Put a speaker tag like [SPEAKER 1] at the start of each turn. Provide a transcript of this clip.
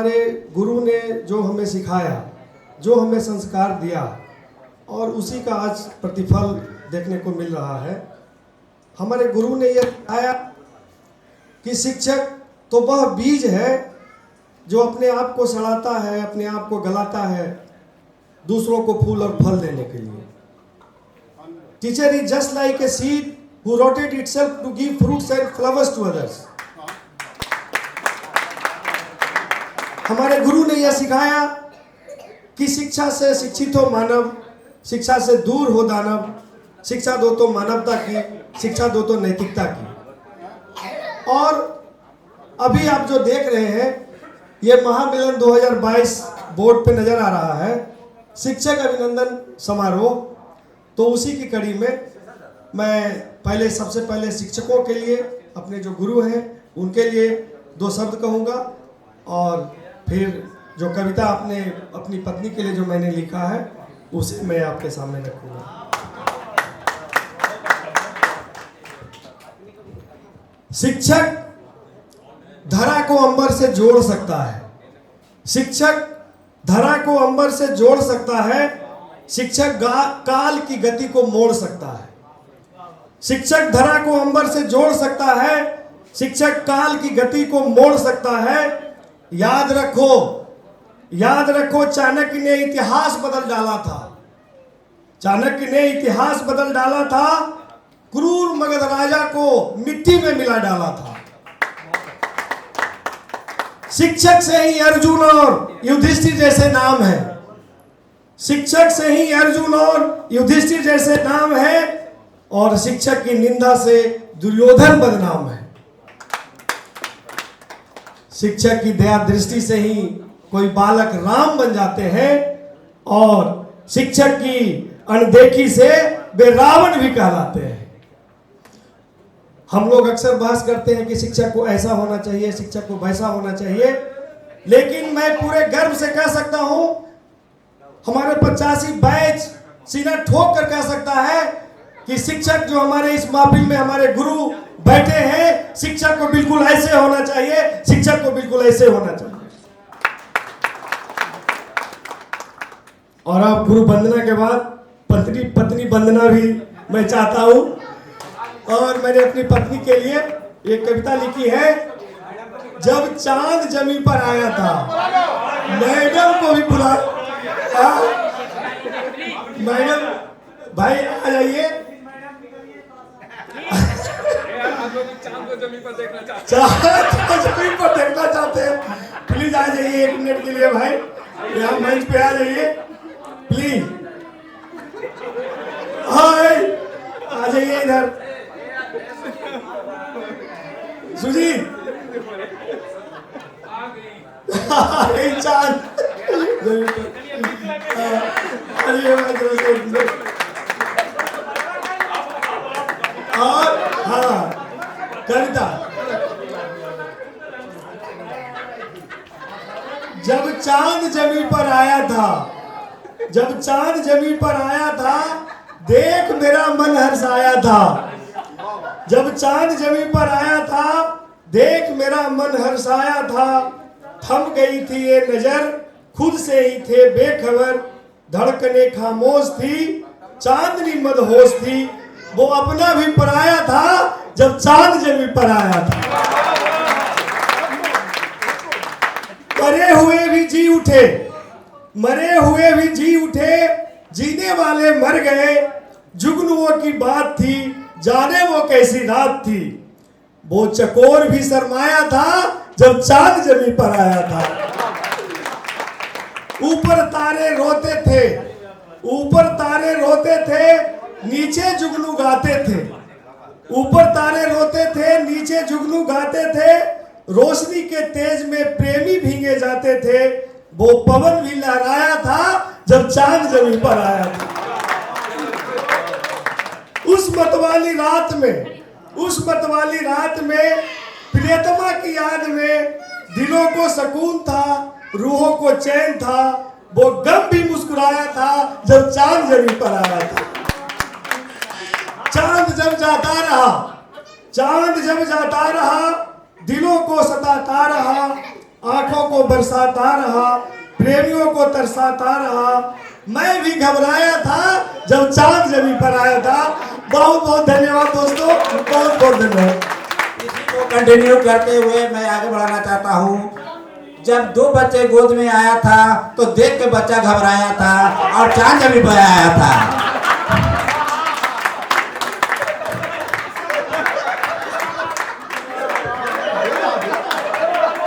[SPEAKER 1] हमारे गुरु ने जो हमें सिखाया, जो हमें संस्कार दिया और उसी का आज प्रतिफल देखने को मिल रहा है। हमारे गुरु ने यह सिखाया कि शिक्षक तो वह बीज है जो अपने आप को सड़ाता है, अपने आप को गलाता है दूसरों को फूल और फल देने के लिए। Teacher is just like a seed who rotted itself to give fruits and flowers to others। हमारे गुरु ने यह सिखाया कि शिक्षा से शिक्षित हो मानव, शिक्षा से दूर हो दानव, शिक्षा दो तो मानवता की, शिक्षा दो तो नैतिकता की। और अभी आप जो देख रहे हैं ये महामिलन 2022 बोर्ड पे नजर आ रहा है, शिक्षक अभिनंदन समारोह। तो उसी की कड़ी में मैं सबसे पहले शिक्षकों के लिए, अपने जो गुरु हैं उनके लिए दो शब्द कहूँगा और फिर जो कविता अपनी पत्नी के लिए जो मैंने लिखा है उसे मैं आपके सामने रखूँगा। शिक्षक धरा को अंबर से जोड़ सकता है, शिक्षक धरा को अंबर से जोड़ सकता है, शिक्षक काल की गति को मोड़ सकता है। शिक्षक धरा को अंबर से जोड़ सकता है, शिक्षक काल की गति को मोड़ सकता है। याद रखो चाणक्य ने इतिहास बदल डाला था, चाणक्य ने इतिहास बदल डाला था, क्रूर मगध राजा को मिट्टी में मिला डाला था। शिक्षक से ही अर्जुन और युधिष्ठिर जैसे नाम है, शिक्षक से ही अर्जुन और युधिष्ठिर जैसे नाम है और शिक्षक की निंदा से दुर्योधन बदनाम है। शिक्षक की दया दृष्टि से ही कोई बालक राम बन जाते हैं और शिक्षक की अनदेखी से वे रावण भी कहलाते हैं। हम लोग अक्सर बहस करते हैं कि शिक्षक को ऐसा होना चाहिए, शिक्षक को वैसा होना चाहिए, लेकिन मैं पूरे गर्व से कह सकता हूं, हमारे 85 बैच सीना ठोक कर कह सकता है कि शिक्षक जो हमारे इस महफिल में हमारे गुरु बैठे हैं, शिक्षक को बिल्कुल ऐसे होना चाहिए, शिक्षक को बिल्कुल ऐसे होना चाहिए। और अब गुरु वंदना के बाद पत्नी वंदना भी मैं चाहता हूं और मैंने अपनी पत्नी के लिए एक कविता लिखी है। जब चांद जमीन पर आया था, मैडम को भी बुला, मैडम भाई आ जाइए, चांद को जमीन पर देखना चाहते हैं, प्लीज आ जाइए 1 मिनट के लिए भाई, यहाँ मंच पे आ जाइए प्लीज। हाय आ जाइए इधर, सुजीत चांद और हाँ कविता। जब चांद जमीन पर आया था, जब चांद जमीन पर आया था, देख मेरा मन हर्षाया था। जब चांद जमीन पर आया था, देख मेरा मन हर्षाया था। थम गई थी ये नजर, खुद से ही थे बेखबर, धड़कने खामोश थी, चांदनी मदहोश थी। वो अपना भी पराया था जब चांद जमीन पर आया था। मरे हुए भी जी उठे, मरे हुए भी जी उठे, जीने वाले मर गए। जुगनुओं की बात थी, जाने वो कैसी रात थी। वो चकोर भी शर्माया था जब चांद जमीन पर आया था। ऊपर तारे रोते थे, ऊपर तारे रोते थे, नीचे जुगनू गाते थे। ऊपर तारे रोते थे, नीचे जुगनू गाते थे। रोशनी के तेज में प्रेमी भीगे जाते थे। वो पवन भी लहराया था जब चांद जमीन पर आया था। उस मतवाली रात में, उस मतवाली रात में प्रियतमा की याद में दिलों को सुकून था, रूहों को चैन था। वो गम भी मुस्कुराया था जब चांद जमीन पर आया था। चांद जब जाता रहा, चांद जब जाता रहा, दिलों को सताता रहा। आंखों को बरसाता रहा, प्रेमियों को तरसाता रहा। मैं भी घबराया था जब चांद जमीन पर आया था। बहुत बहुत धन्यवाद दोस्तों, बहुत बहुत धन्यवाद।
[SPEAKER 2] इसी को कंटिन्यू करते हुए मैं आगे बढ़ाना चाहता हूँ। जब 2 बच्चे गोद में आया था तो देख के बच्चा घबराया था और चांद जमीन पर आया था।